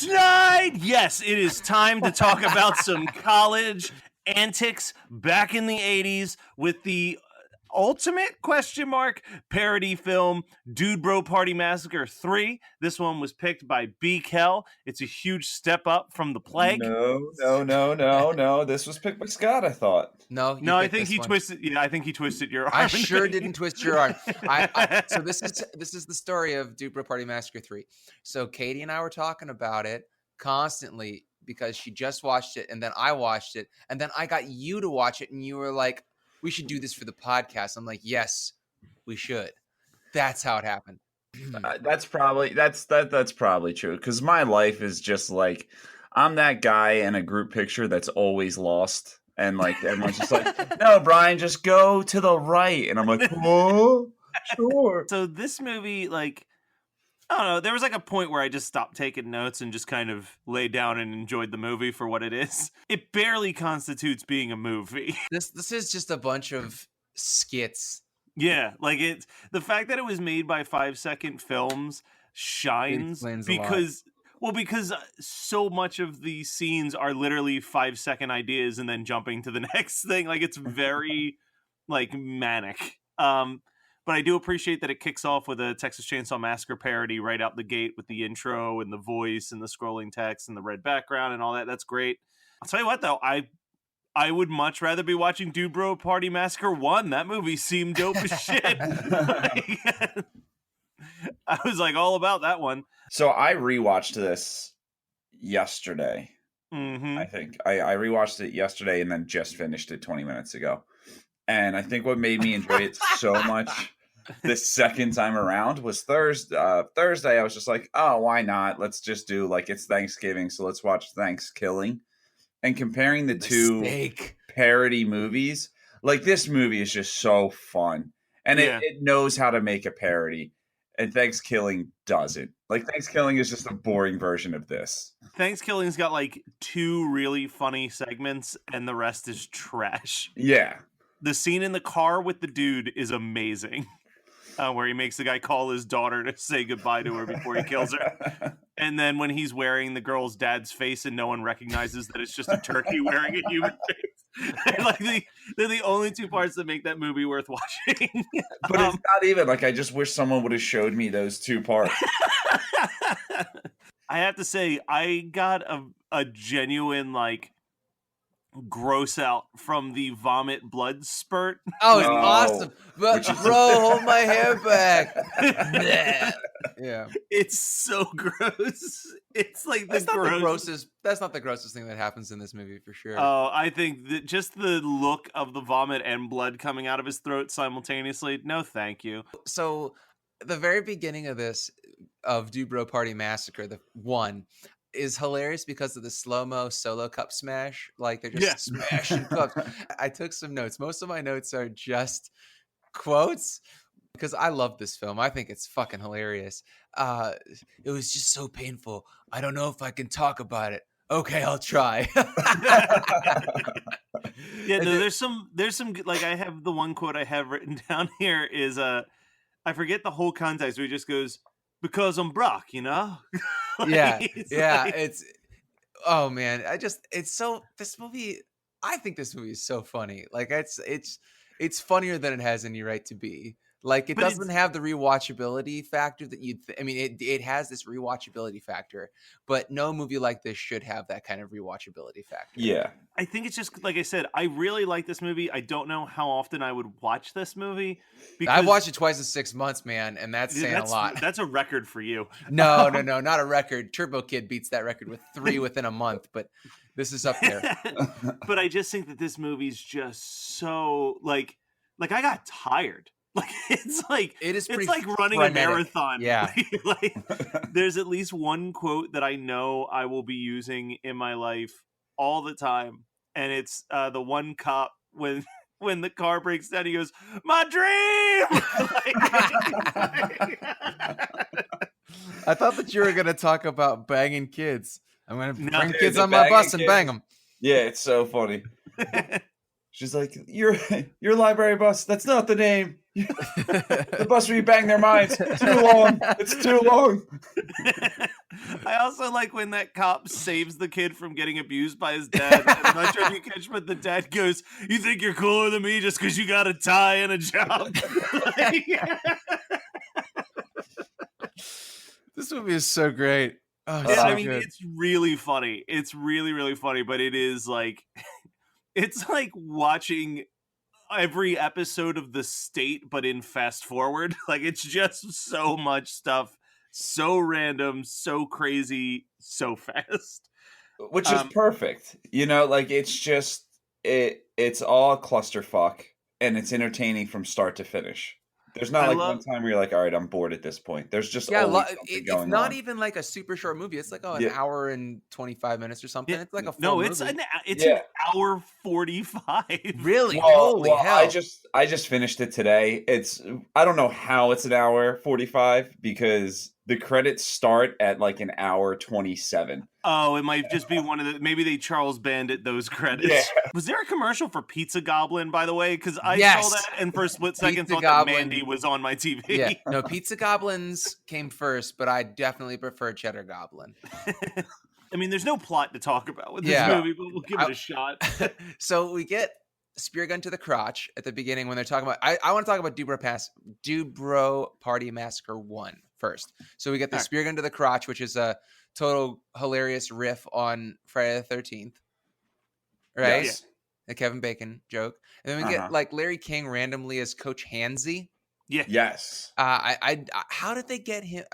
Tonight, yes, it is time to talk about some college antics back in the 80s with the ultimate question mark parody film Dude Bro Party Massacre 3. This one was picked by B. Kell. It's a huge step up from The Plague. No. This was picked by Scott, I thought. No, I think he twisted. Yeah, I think he twisted your arm. I sure didn't twist your arm. So this is the story of Dude Bro Party Massacre 3. So Katie and I were talking about it constantly because she just watched it, and then I watched it, and then I got you to watch it, and you were like, "We should do this for the podcast." I'm like, "Yes, we should." That's how it happened. That's probably true, because my life is just like, I'm that guy in a group picture that's always lost, and like everyone's just like, "No, Brian, just go to the right," and I'm like, "Oh, sure." So this movie, like, I don't know, there was like a point where I just stopped taking notes and just kind of laid down and enjoyed the movie for what it is. It barely constitutes being a movie. This is just a bunch of skits. Yeah, like it's the fact that it was made by 5-second films shines because so much of the scenes are literally 5-second ideas and then jumping to the next thing. Like it's very like manic. But I do appreciate that it kicks off with a Texas Chainsaw Massacre parody right out the gate with the intro and the voice and the scrolling text and the red background and all that. That's great. I'll tell you what, though, I would much rather be watching Dude Bro Party Massacre 1. That movie seemed dope as shit. I was like all about that one. So I rewatched this yesterday. Mm-hmm. I think I rewatched it yesterday and then just finished it 20 minutes ago. And I think what made me enjoy it so much this second time around was Thursday. I was just like, oh, why not? Let's just do, like, it's Thanksgiving, so let's watch Thanksgiving. And comparing the two parody movies, like, this movie is just so fun. And it knows how to make a parody. And Thanksgiving doesn't. Like, Thanksgiving is just a boring version of this. Thanksgiving's got, like, 2 really funny segments, and the rest is trash. Yeah. The scene in the car with the dude is amazing. Where he makes the guy call his daughter to say goodbye to her before he kills her. And then when he's wearing the girl's dad's face and no one recognizes that it's just a turkey wearing a human face. Like they're the only 2 parts that make that movie worth watching. But it's not even, like, I just wish someone would have showed me those 2 parts. I have to say, I got a genuine, like, gross out from the vomit blood spurt. Oh, it's awesome. But bro, hold my hair back. Yeah. It's so gross. It's like that's not the grossest thing that happens in this movie for sure. Oh, I think that just the look of the vomit and blood coming out of his throat simultaneously. No, thank you. So the very beginning of Dude Bro Party Massacre, the one, is hilarious because of the slow-mo solo cup smash. Like they're just smashing cups. I took some notes. Most of my notes are just quotes because I love this film. I think it's fucking hilarious. It was just so painful. I don't know if I can talk about it. Okay, I'll try. Yeah, no, there's some like I have the one quote I have written down here is I forget the whole context where he just goes, because I'm Brock, you know? Like, it's oh man, this movie, I think this movie is so funny. Like it's funnier than it has any right to be. Like it doesn't have the rewatchability factor that it has this rewatchability factor, but no movie like this should have that kind of rewatchability factor. Yeah. I think it's just, like I said, I really like this movie. I don't know how often I would watch this movie. Because I've watched it twice in 6 months, man, and that's saying a lot. That's a record for you. No, not a record. Turbo Kid beats that record with 3 within a month, but this is up there. But I just think that this movie's just so, like I got tired. Like it's like running frenetic. A marathon. Yeah. Like there's at least one quote that I know I will be using in my life all the time, and it's the one cop when the car breaks down, he goes, "My dream." I thought that you were gonna talk about banging kids. I'm gonna bring kids on my bus and bang them. Yeah, it's so funny. She's like, your library bus, that's not the name. The bus where you bang their minds. Too long. It's too long. I also like when that cop saves the kid from getting abused by his dad. I'm not sure if you catch, but the dad goes, "You think you're cooler than me just because you got a tie and a job?" This movie is so great. Oh, Yeah, so I mean, good. it's really funny. It's really, really funny, but it is like, it's like watching every episode of The State, but in fast forward. Like, it's just so much stuff, so random, so crazy, so fast. Which is perfect. Like it's all clusterfuck and it's entertaining from start to finish. There's not like one time where you're like, all right, I'm bored at this point. There's just always something it's going not on. even like a super short movie. It's like an hour and 25 minutes or something. Yeah, It's like a full movie. It's an hour 45. Really? Well, Holy hell! I just finished it today. I don't know how it's an hour 45 because the credits start at like an hour 27. Oh, it might just be one of the. Maybe they Charles Bandit those credits. Yeah. Was there a commercial for Pizza Goblin, by the way? Because I saw that and for a split second thought that Mandy was on my TV. Yeah, no, Pizza Goblins came first, but I definitely prefer Cheddar Goblin. I mean, there's no plot to talk about with this movie, but we'll give it a shot. So we get spear gun to the crotch at the beginning when they're talking about. I want to talk about Dubro Party Massacre 1 first. So we get the spear gun to the crotch, which is a total hilarious riff on Friday the 13th, right? Yes. The Kevin Bacon joke, and then we get like Larry King randomly as Coach Hansy. Yeah. Yes. I how did they get him?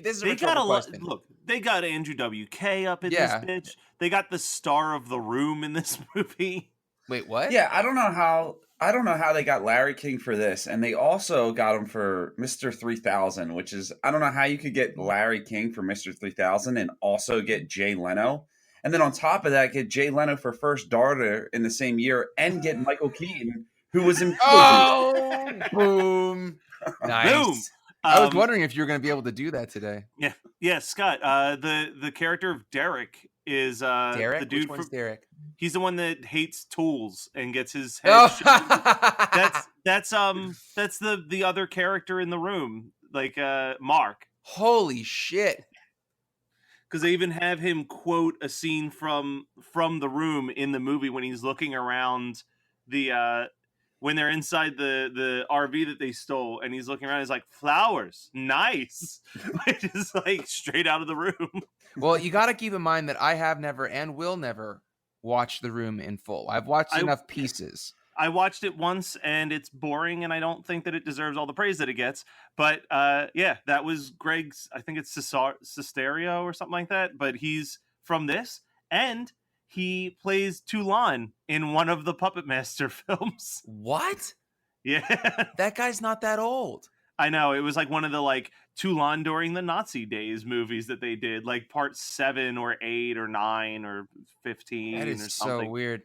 This is a rhetorical question. Look, they got Andrew WK up in this bitch. They got the star of The Room in this movie. Wait, what? Yeah, I don't know how they got Larry King for this, and they also got him for Mr. 3000, which is I don't know how you could get Larry King for Mr. 3000 and also get Jay Leno, and then on top of that get Jay Leno for First Daughter in the same year, and get Michael Keaton, who was in. Oh, boom! Nice. Boom. I was wondering if you were going to be able to do that today. Yeah, Scott. The character of Derek is Derek. The dude Which one's Derek? He's the one that hates tools and gets his head. That's the other character in The Room, like Mark. Holy shit! Because they even have him quote a scene from The Room in the movie when he's looking around the when they're inside the RV that they stole, and he's looking around. He's like, "Flowers, nice," which is like straight out of The Room. Well, you got to keep in mind that I have never and will never watch The Room in full. I've watched enough pieces. I watched it once, and it's boring, and I don't think that it deserves all the praise that it gets. But yeah, that was Greg's. I think it's Sesterio or something like that. But he's from this, and he plays Toulon in one of the Puppet Master films. What? Yeah. That guy's not that old. I know. It was like one of the like Toulon during the Nazi days movies that they did, like part 7 or 8 or 9 or 15 that is or something. So weird.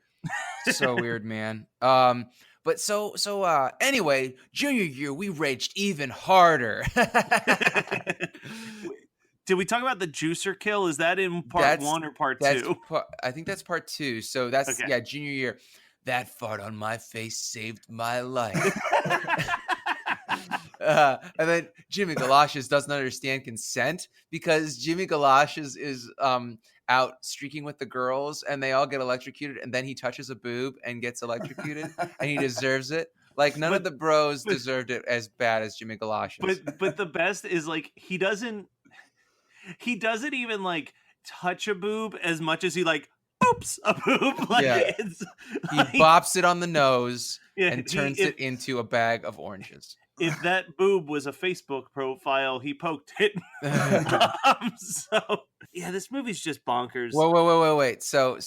So weird, man. But so anyway, junior year we raged even harder. Did we talk about the juicer kill? Is that in part 1 or part 2? I think that's part 2. So that's junior year. That fart on my face saved my life. And then Jimmy Galoshes doesn't understand consent because Jimmy Galoshes is out streaking with the girls and they all get electrocuted, and then he touches a boob and gets electrocuted and he deserves it. Like none of the bros deserved it as bad as Jimmy Galoshes. But the best is like he doesn't even like touch a boob as much as he like oops a boob. Like he bops it on the nose and turns it into a bag of oranges. If that boob was a Facebook profile, he poked it. So yeah, this movie's just bonkers. Wait. So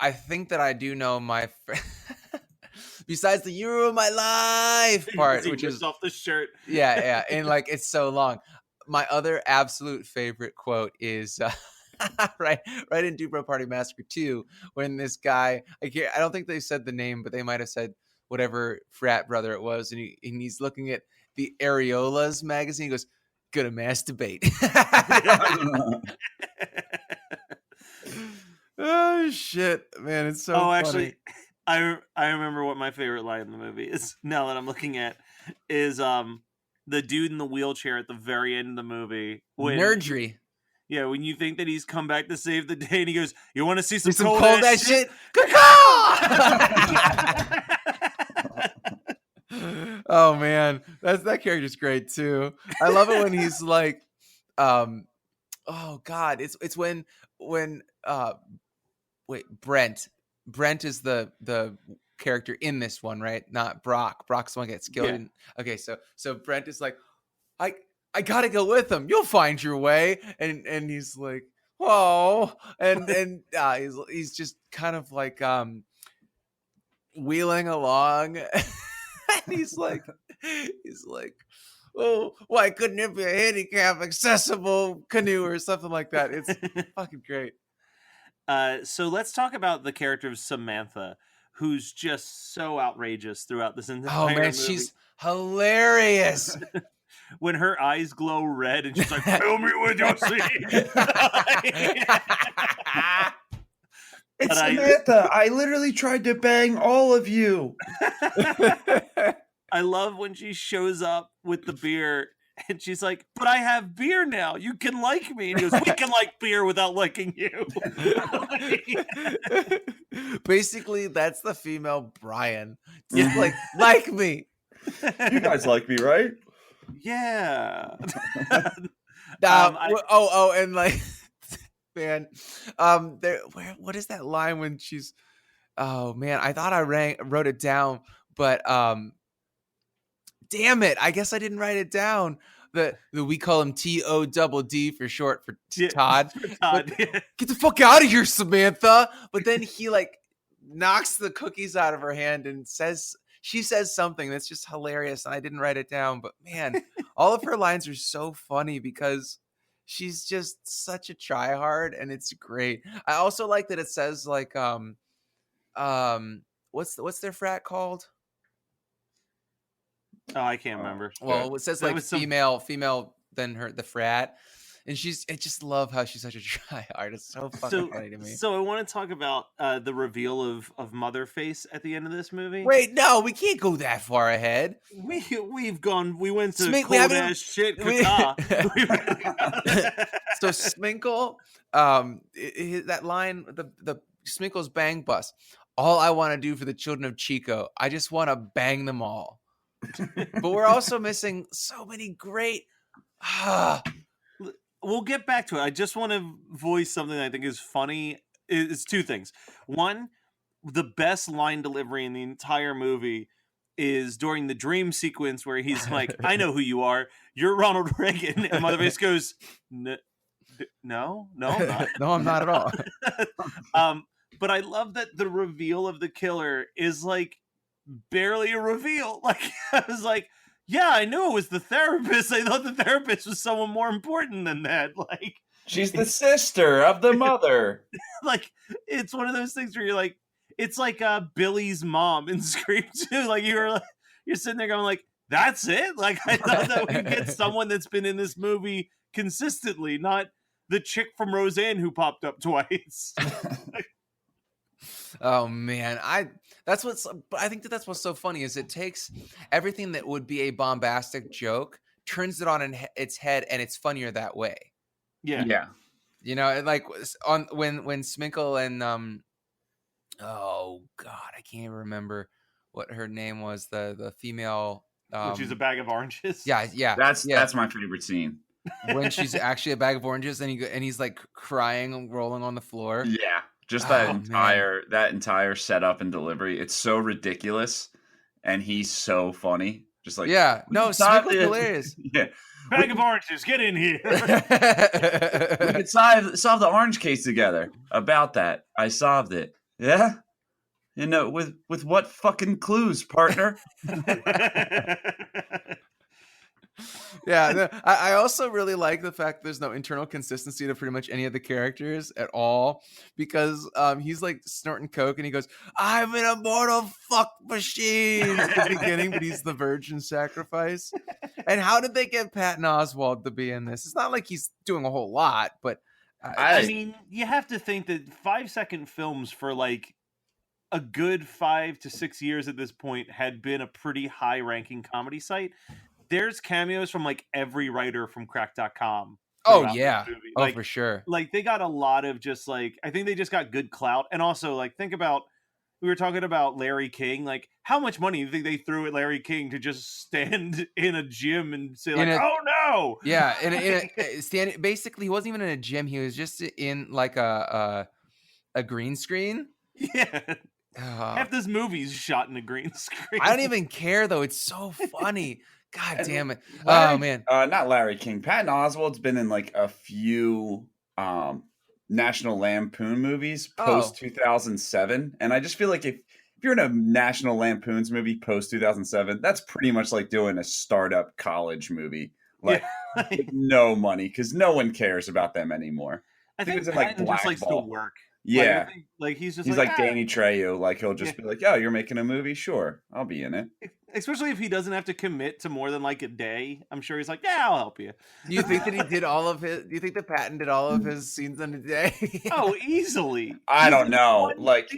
I think that I do know my besides the "You Ruined My Life" part, which is off the shirt. Yeah, and like it's so long. My other absolute favorite quote is right in Dubro Party Massacre 2 when this guy, I don't think they said the name, but they might have said whatever frat brother it was, and he's looking at the Areolas magazine. He goes, "Gonna masturbate." Oh shit, man! It's so. funny. Actually, I remember what my favorite line in the movie is. Now that I'm looking at, is the dude in the wheelchair at the very end of the movie. Nerdry. Yeah, when you think that he's come back to save the day, and he goes, "You want to see some Some cold ass shit? Oh man, that character's great too. I love it when he's like, oh god, it's when wait, Brent is the character in this one, right? Not Brock. Brock's the one that gets killed. Yeah. Okay, so Brent is like, I gotta go with him. You'll find your way. And he's like, oh, and he's just kind of like wheeling along. And he's like, oh, why couldn't it be a handicap accessible canoe or something like that? It's fucking great. So let's talk about the character of Samantha, who's just so outrageous throughout this entire movie. She's hilarious. When her eyes glow red and she's like, "Fill me with your seed." It's Samantha. I literally tried to bang all of you. I love when she shows up with the beer and she's like, "But I have beer now. You can like me." And he goes, "We can like beer without liking you." Basically, that's the female Brian. Just like me. You guys like me, right? Yeah. And like, man, what is that line when she's? Oh man, I thought I wrote it down, but damn it, I guess I didn't write it down. We call him TODD for short for Todd. For Todd. Get the fuck out of here, Samantha! But then he like knocks the cookies out of her hand and she says something that's just hilarious, and I didn't write it down. But man, all of her lines are so funny because she's just such a tryhard, and it's great. I also like that it says like what's their frat called? Oh, I can't remember. Well, it says like female than the frat. And I just love how she's such a tryhard. It's so fucking funny to me. So I want to talk about the reveal of Motherface at the end of this movie. Wait, no, we can't go that far ahead. We went to cold ass shit. So Sminkle, that line, the Sminkle's bang bus. All I want to do for the children of Chico, I just want to bang them all. But we're also missing so many great. We'll get back to it. I just want to voice something that I think is funny. It's two things. One, the best line delivery in the entire movie is during the dream sequence where he's like, "I know who you are. You're Ronald Reagan." And Motherface goes, "No, I'm not. No, I'm not at all." But I love that the reveal of the killer is like barely a reveal. Like, I was like, yeah, I knew it was the therapist. I thought the therapist was someone more important than that. Like, she's the sister of the mother. Like, it's one of those things where you're like, it's like Billy's mom in Scream 2. Like, you're sitting there going like, that's it? Like, I thought that we'd get someone that's been in this movie consistently, not the chick from Roseanne who popped up twice. Oh man, I think that's what's so funny is it takes everything that would be a bombastic joke, turns it on its head, and it's funnier that way. Yeah. You know, like when Sminkle and oh god, I can't remember what her name was. The female, which is a bag of oranges. Yeah. That's my favorite scene. When she's actually a bag of oranges, and he's like crying and rolling on the floor. Yeah. Just that entire setup and delivery. It's so ridiculous, and he's so funny. Just like Sminkle's hilarious. Yeah, bag of oranges, get in here. We could solve the orange case together. About that, I solved it. Yeah, you know, with what fucking clues, partner? Yeah, I also really like the fact there's no internal consistency to pretty much any of the characters at all, because he's like snorting coke and he goes, "I'm an immortal fuck machine" at the beginning, but he's the virgin sacrifice. And how did they get Patton Oswalt to be in this? It's not like he's doing a whole lot, but I mean, you have to think that 5-second films for like a good 5 to 6 years at this point had been a pretty high ranking comedy site. There's cameos from like every writer from crack.com. throughout yeah. this movie. Oh, for sure. Like they got a lot of just like, I think they just got good clout. And also like, think about, we were talking about Larry King. Like, how much money do you think they threw at Larry King to just stand in a gym and say like, "Oh no"? Yeah, stand. Basically, he wasn't even in a gym. He was just in like a green screen. Yeah. Half this movie's shot in a green screen. I don't even care though. It's so funny. God damn it. Larry, man. Not Larry King. Patton Oswalt's been in like a few National Lampoon movies post 2007, and I just feel like if you're in a National Lampoon's movie post 2007, that's pretty much like doing a startup college movie, like with no money, because no one cares about them anymore. I think it's in Patton like just likes to Blackball. work. Yeah, like he's just he's like Danny Trejo. Like he'll just be like, "Oh, you're making a movie? Sure, I'll be in it." Especially if he doesn't have to commit to more than like a day. I'm sure he's like, "Yeah, I'll help you." Do you think that he did all of his? Do you think that Patton did all of his scenes in a day? Oh, easily. I don't know. Like,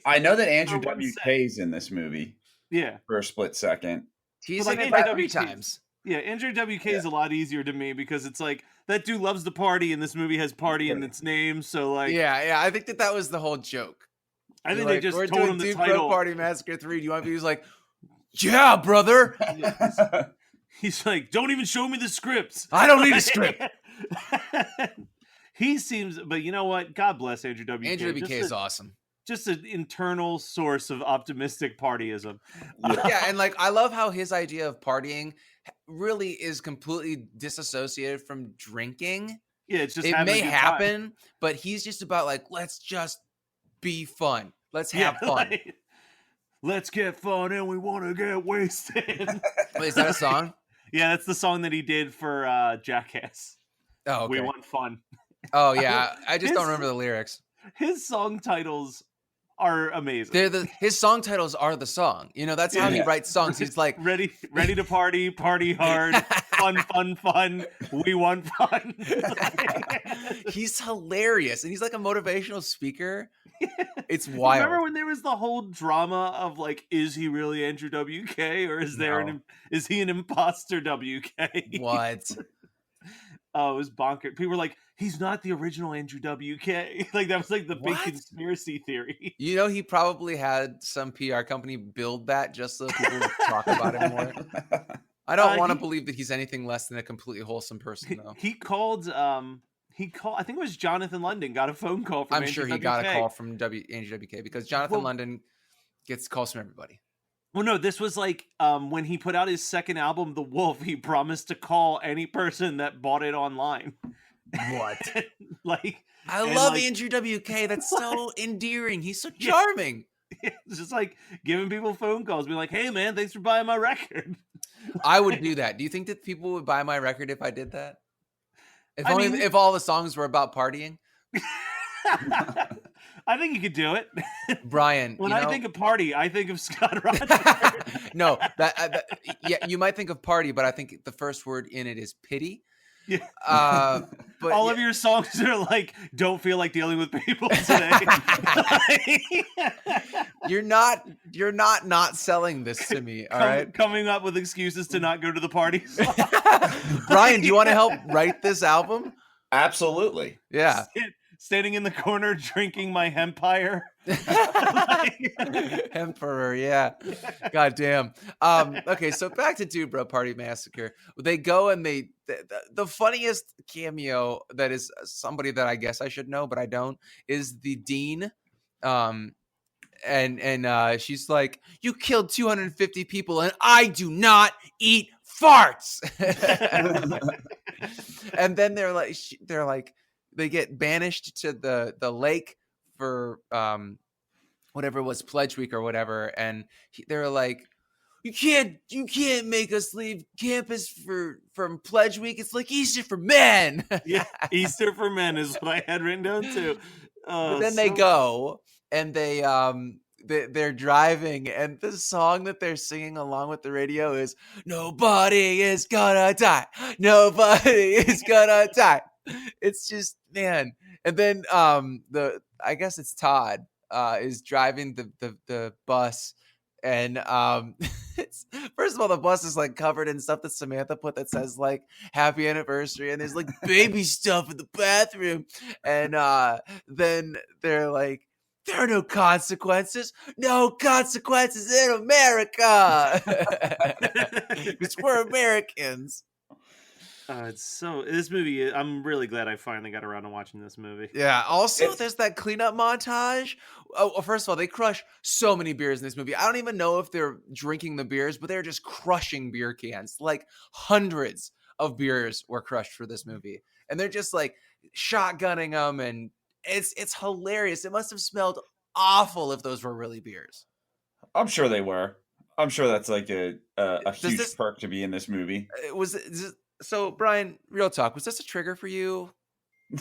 I know that Andrew WK's in this movie. Yeah, for a split second. He's in it like 3 times. Yeah, Andrew WK is a lot easier to me because it's like that dude loves the party, and this movie has party in its name. So like, yeah, I think that was the whole joke. I think they just we're told doing him the Dude title. Bro Party Massacre 3. Do you want to be? He's like, yeah, brother. He's like, don't even show me the scripts. I don't need a script. He seems, but you know what? God bless Andrew WK. Andrew WK is awesome. Just an internal source of optimistic partyism. Yeah, and like I love how his idea of partying really is completely disassociated from drinking. Yeah, it's just it may happen, time. But he's just about like, let's just be fun. Let's have fun. Like, let's get fun and we want to get wasted. Wait, is that a song? Yeah, that's the song that he did for Jackass. Oh, okay. We want fun. Oh yeah, I just don't remember the lyrics. His song titles are amazing. His song titles are the song. You know, that's how he writes songs. He's like ready to party hard, fun. We want fun. He's hilarious, and he's like a motivational speaker. It's wild. Remember when there was the whole drama of like, is he really Andrew WK or is he an imposter WK? What? Oh, it was bonkers. People were like, he's not the original Andrew WK. Like that was like the big conspiracy theory. You know, he probably had some PR company build that just so people would talk about it more. I don't want to believe that he's anything less than a completely wholesome person, though. He called. I think it was Jonathan London got a phone call from. I'm sure he got a call from Andrew WK because Jonathan London gets calls from everybody. Well, no, this was like when he put out his second album, The Wolf, he promised to call any person that bought it online. What? I love Andrew WK. That's so endearing. He's so charming. It's just like giving people phone calls, being like, hey, man, thanks for buying my record. I would do that. Do you think that people would buy my record if I did that? If all the songs were about partying? I think you could do it. Brian, when I think of party, I think of Scott Rogers. No, yeah, you might think of party, but I think the first word in it is pity. Yeah. But all of your songs are like, don't feel like dealing with people today. You're not selling this to me. All right. Coming up with excuses to not go to the parties. Brian, do you want to help write this album? Absolutely. Yeah. Standing in the corner drinking my hempire. Emperor, yeah. God damn. Okay, so back to Dude Bro Party Massacre. They go and the funniest cameo that is somebody that I guess I should know, but I don't, is the dean. And she's like, you killed 250 people and I do not eat farts. And then they're like they get banished to the lake for whatever it was, Pledge Week or whatever, and they're like, you can't make us leave campus from Pledge Week. It's like Easter for men. Yeah, Easter for men is what I had written down too. But then they go and they're driving, and the song that they're singing along with the radio is "Nobody is gonna die. Nobody is gonna die." It's just, man. And then I guess it's Todd is driving the bus, and it's first of all, the bus is like covered in stuff that Samantha put that says like happy anniversary, and there's like baby stuff in the bathroom, and then they're like, there are no consequences in America because we're Americans. This movie, I'm really glad I finally got around to watching this movie. Yeah. Also, there's that cleanup montage. Oh, first of all, they crush so many beers in this movie. I don't even know if they're drinking the beers, but they're just crushing beer cans. Like hundreds of beers were crushed for this movie, and they're just like shotgunning them, and it's hilarious. It must have smelled awful if those were really beers. I'm sure they were. I'm sure that's like a huge perk to be in this movie. So, Brian, real talk, was this a trigger for you?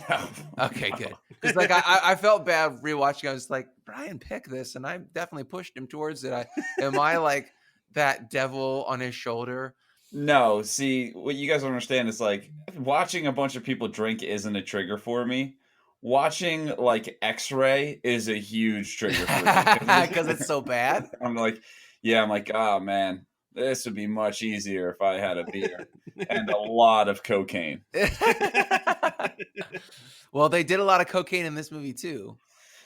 No. Okay, good. Because like I felt bad rewatching. I was like, Brian picked this, and I definitely pushed him towards it. Am I like that devil on his shoulder? No. See, what you guys don't understand is like watching a bunch of people drink isn't a trigger for me. Watching like X-Ray is a huge trigger for me because it's so bad. I'm like, oh man, this would be much easier if I had a beer and a lot of cocaine. Well, they did a lot of cocaine in this movie too.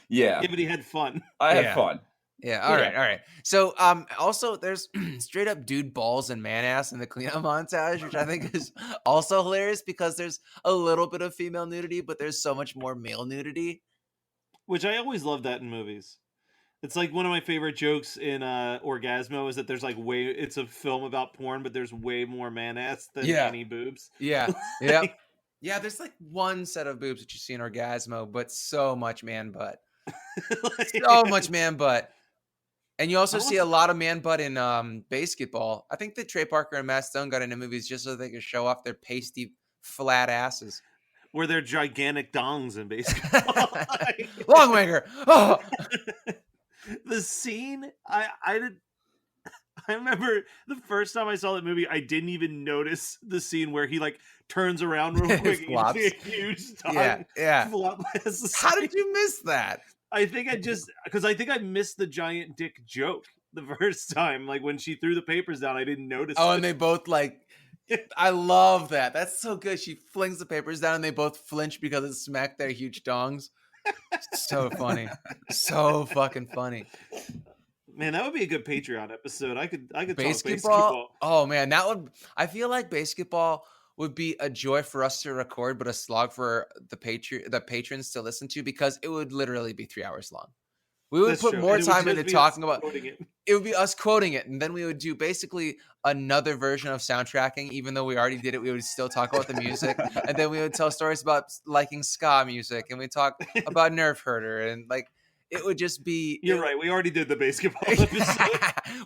Yeah. But he had fun. I had fun. Yeah. All right. So, also there's straight up dude balls and man ass in the cleanup montage, which I think is also hilarious because there's a little bit of female nudity, but there's so much more male nudity. Which I always love that in movies. It's like one of my favorite jokes in Orgasmo is that there's like it's a film about porn, but there's way more man ass than any boobs. Yeah. Yeah. Yeah. There's like one set of boobs that you see in Orgasmo, but so much man butt. So much man butt. And you also see a lot of man butt in basketball. I think that Trey Parker and Matt Stone got into movies just so they could show off their pasty, flat asses. Where they're gigantic dongs in basketball. Longwanger. Oh. The scene, I remember the first time I saw that movie, I didn't even notice the scene where he like turns around real quick and you see a huge dong. Yeah. How did you miss that? I think I missed the giant dick joke the first time. Like when she threw the papers down, I didn't notice. Oh, and they both like, I love that. That's so good. She flings the papers down and they both flinch because it smacked their huge dongs. So funny. So fucking funny. Man, that would be a good Patreon episode. I could talk basketball. Oh man, I feel like basketball would be a joy for us to record, but a slog for the patrons to listen to because it would literally be 3 hours long. We would put more time into talking about it. It would be us quoting it, and then we would do basically another version of soundtracking. Even though we already did it, we would still talk about the music, and then we would tell stories about liking ska music, and we talk about Nerf Herder, and like it would just be. You're right. We already did the basketball episode.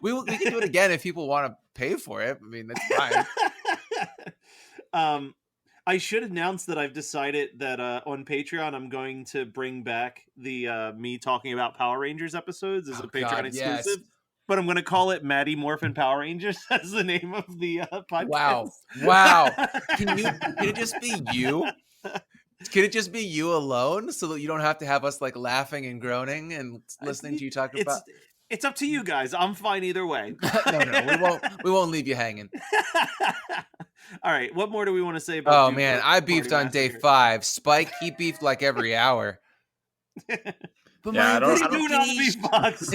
we can do it again if people want to pay for it. I mean, that's fine. I should announce that I've decided that on Patreon I'm going to bring back the me talking about Power Rangers episodes as a Patreon exclusive. Yes. But I'm going to call it Maddie Morphin Power Rangers as the name of the podcast. Wow. Can it just be you? Can it just be you alone so that you don't have to have us like laughing and groaning and listening to you talk about? It's up to you guys. I'm fine either way. No, we won't leave you hanging. All right, what more do we want to say about? Oh man, I beefed on day 5. Spike, he beefed like every hour. But yeah, I don't do not beef box.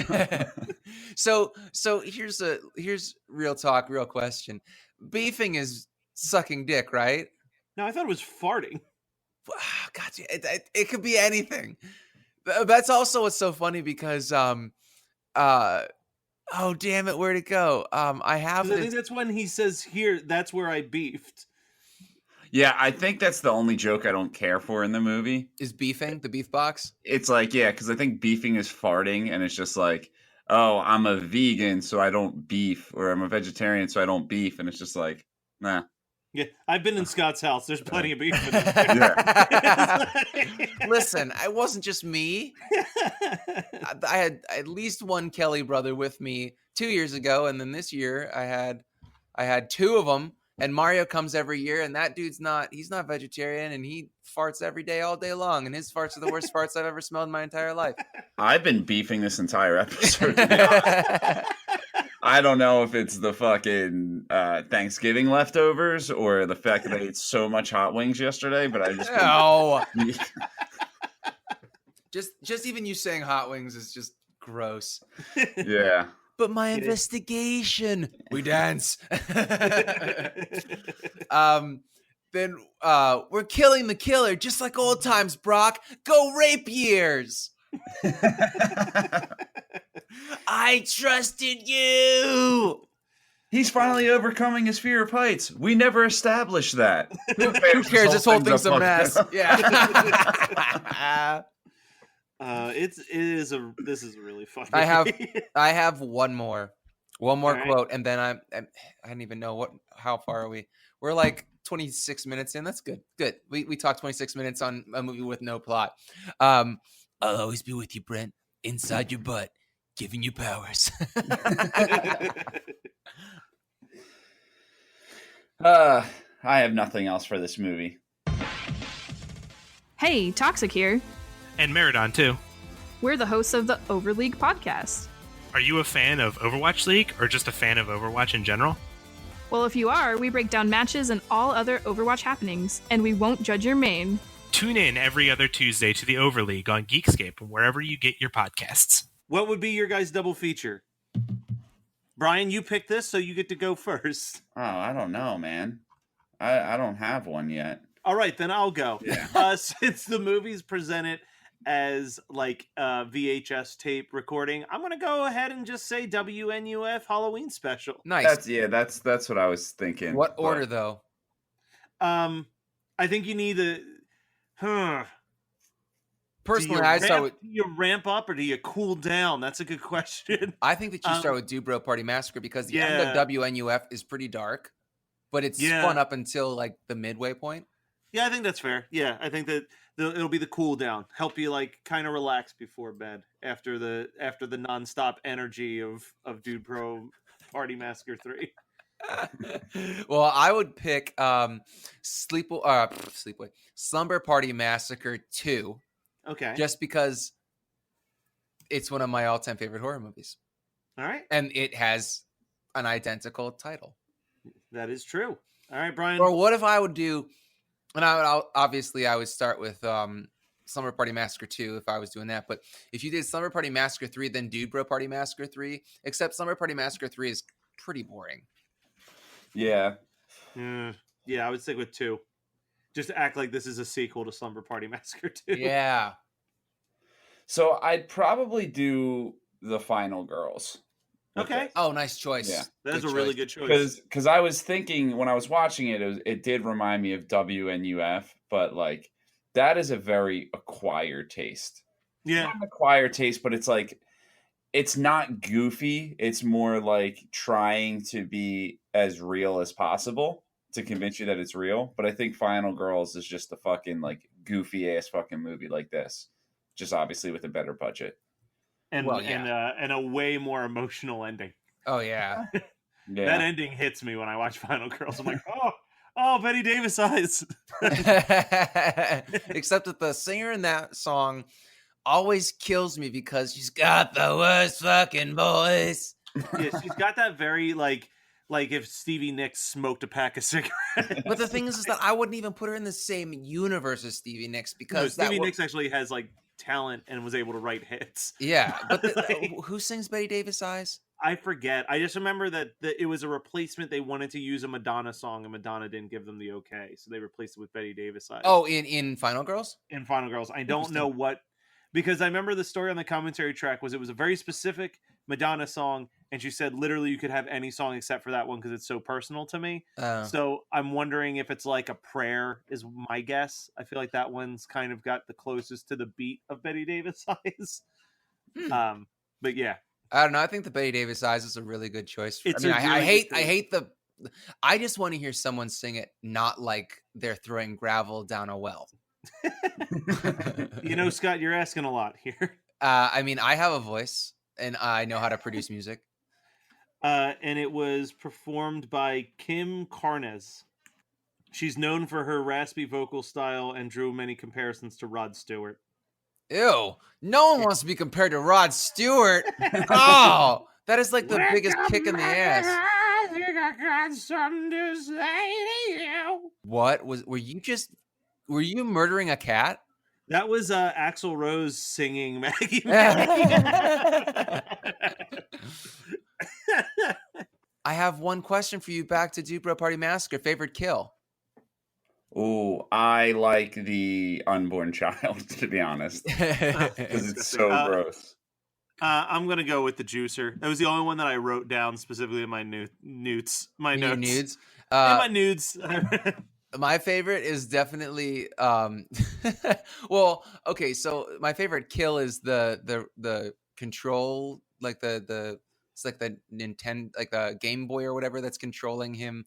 So here's real talk, real question. Beefing is sucking dick, right? No, I thought it was farting. God, it could be anything. That's also what's so funny because oh damn it, where'd it go? I think that's when he says here, that's where I beefed. Yeah, I think that's the only joke I don't care for in the movie. Is beefing, the beef box? It's like, yeah, because I think beefing is farting, and it's just like, oh, I'm a vegan, so I don't beef, or I'm a vegetarian, so I don't beef, and it's just like, nah. Yeah, I've been in Scott's house. There's plenty of beef. Listen, it wasn't just me. I had at least one Kelly brother with me 2 years ago, and then this year I had 2 of them. And Mario comes every year, and that dude's he's not vegetarian, and he farts every day, all day long, and his farts are the worst farts I've ever smelled in my entire life. I've been beefing this entire episode. I don't know if it's the fucking Thanksgiving leftovers or the fact that I ate so much hot wings yesterday, but I just just even you saying hot wings is just gross. Yeah. But my investigation, we dance. Then we're killing the killer, just like old times, Brock. Go rape years. I trusted you. He's finally overcoming his fear of heights. We never established that. Who cares? This whole thing's a mess. Yeah. This is really funny. I have one more quote, right. and then I don't even know how far are we? We're like 26 minutes in. That's good. Good. We talked 26 minutes on a movie with no plot. I'll always be with you, Brent, inside your butt, giving you powers. I have nothing else for this movie. Hey, Toxic here. And Meridon, too. We're the hosts of the Overleague podcast. Are you a fan of Overwatch League, or just a fan of Overwatch in general? Well, if you are, we break down matches and all other Overwatch happenings, and we won't judge your main. Tune in every other Tuesday to the Overleague on Geekscape and wherever you get your podcasts. What would be your guys' double feature? Brian, you picked this, so you get to go first. Oh, I don't know, man. I don't have one yet. All right, then I'll go. Yeah. Since the movie's presented as like a VHS tape recording, I'm gonna go ahead and just say WNUF Halloween special. Nice. That's what I was thinking. What order though? I think you need a. Personally, I start with. Do you ramp up or do you cool down? That's a good question. I think that you start with Dubro Party Massacre because the end of WNUF is pretty dark, but it's fun up until like the midway point. Yeah, I think that's fair. Yeah, I think that it'll be the cool down, help you like kind of relax before bed after the nonstop energy of Dude Pro Party Massacre 3. Well, I would pick Slumber Party Massacre 2. Okay. Just because it's one of my all-time favorite horror movies. All right. And it has an identical title. That is true. All right, Brian. Or what if I would do, and I would start with Slumber Party Massacre 2 if I was doing that. But if you did Slumber Party Massacre 3, then Dude Bro Party Massacre 3, except Slumber Party Massacre 3 is pretty boring. Yeah. Yeah, I would stick with 2. Just act like this is a sequel to Slumber Party Massacre 2. Yeah. So I'd probably do The Final Girls. Okay. Oh, nice choice. Yeah. That's a really good choice. Because I was thinking when I was watching it did remind me of WNUF, but like that is a very acquired taste. Yeah. Not an acquired taste, but it's like it's not goofy. It's more like trying to be as real as possible to convince you that it's real. But I think Final Girls is just a fucking like goofy ass fucking movie like this, just obviously with a better budget and a way more emotional ending. Oh yeah. Yeah. That ending hits me when I watch Final Girls. I'm like, oh, Betty Davis eyes. Except that the singer in that song always kills me because she's got the worst fucking voice. Yeah, she's got that very like if Stevie Nicks smoked a pack of cigarettes. But the thing is that I wouldn't even put her in the same universe as Stevie Nicks because Stevie Nicks actually has like talent and was able to write hits. Yeah, but who sings Betty Davis eyes? I forget. I just remember that it was a replacement. They wanted to use a Madonna song, and Madonna didn't give them the okay, so they replaced it with Betty Davis eyes. Oh, in Final Girls? In Final Girls. I don't know what, because I remember the story on the commentary track was it was a very specific Madonna song, and she said literally you could have any song except for that one because it's so personal to me. So I'm wondering if it's like a prayer is my guess. I feel like that one's kind of got the closest to the beat of Betty Davis eyes. But yeah. I don't know. I think the Betty Davis eyes is a really good choice. I hate the. I just want to hear someone sing it, not like they're throwing gravel down a well. You know, Scott, you're asking a lot here. I mean, I have a voice and I know how to produce music. And it was performed by Kim Carnes. She's known for her raspy vocal style and drew many comparisons to Rod Stewart. Ew. No one wants to be compared to Rod Stewart. Oh, That is like the biggest kick in the ass. I think I got something to say to you. What were you murdering a cat? That was Axl Rose singing Maggie. I have one question for you back to Dude Bro Party Massacre. Favorite kill? Ooh, I like the unborn child, to be honest, because it's so gross. I'm gonna go with the juicer. That was the only one that I wrote down specifically in my notes. My Your notes. nudes? My nudes. My favorite is definitely well, okay, so my favorite kill is the control, like the it's like the Nintendo, like the Game Boy or whatever that's controlling him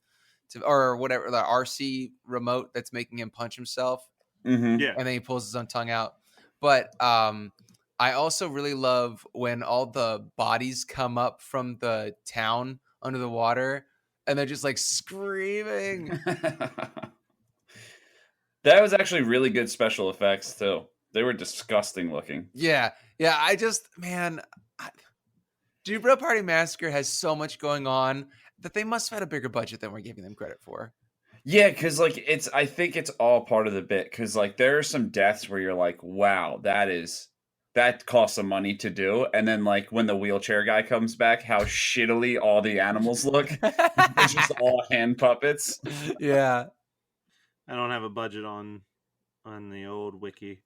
to, or whatever, the RC remote that's making him punch himself. Mm-hmm. Yeah. And then he pulls his own tongue out. But I also really love when all the bodies come up from the town under the water and they're just like screaming. That was actually really good special effects too. They were disgusting looking. Yeah. I just, man, Dude Bro Party Massacre has so much going on that they must have had a bigger budget than we're giving them credit for. Yeah, because like I think it's all part of the bit. Because like there are some deaths where you're like, wow, that costs some money to do. And then like when the wheelchair guy comes back, how shittily all the animals look. It's just all hand puppets. Yeah. I don't have a budget on the old wiki.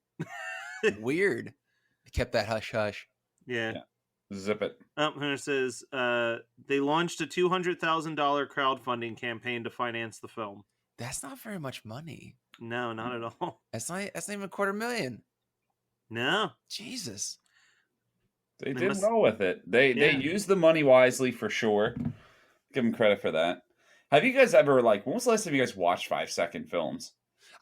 Weird. I kept that hush hush. Yeah. Zip it. Here it says they launched a $200,000 crowdfunding campaign to finance the film. That's not very much money. No, not at all. That's not even $250,000. No. Jesus. They did well with it. They used the money wisely for sure. Give them credit for that. Have you guys ever when was the last time you guys watched 5-second films?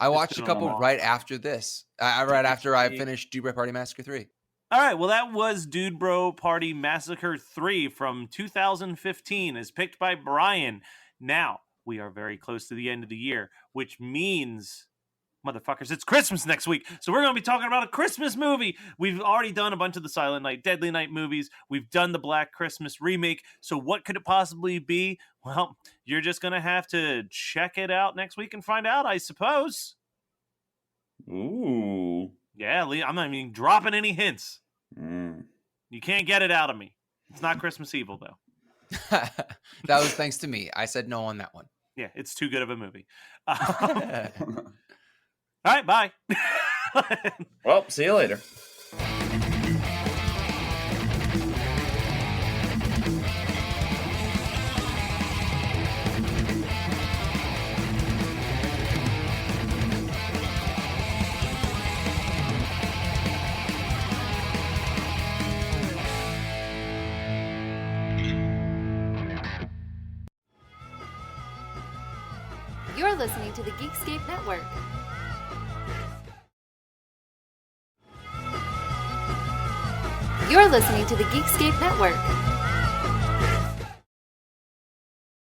I watched a couple right after this. Right after I finished Dude Bro Party Massacre 3. All right, well, that was Dude Bro Party Massacre 3 from 2015, as picked by Brian. Now, we are very close to the end of the year, which means, motherfuckers, it's Christmas next week. So we're going to be talking about a Christmas movie. We've already done a bunch of the Silent Night, Deadly Night movies. We've done the Black Christmas remake. So what could it possibly be? Well, you're just going to have to check it out next week and find out, I suppose. Ooh. Yeah, Lee, I'm not even dropping any hints. Mm. You can't get it out of me. It's not Christmas Evil, though. That was thanks to me. I said no on that one. Yeah, it's too good of a movie. All right, bye. Well, see you later. You're listening to the Geekscape Network. You're listening to the Geekscape Network.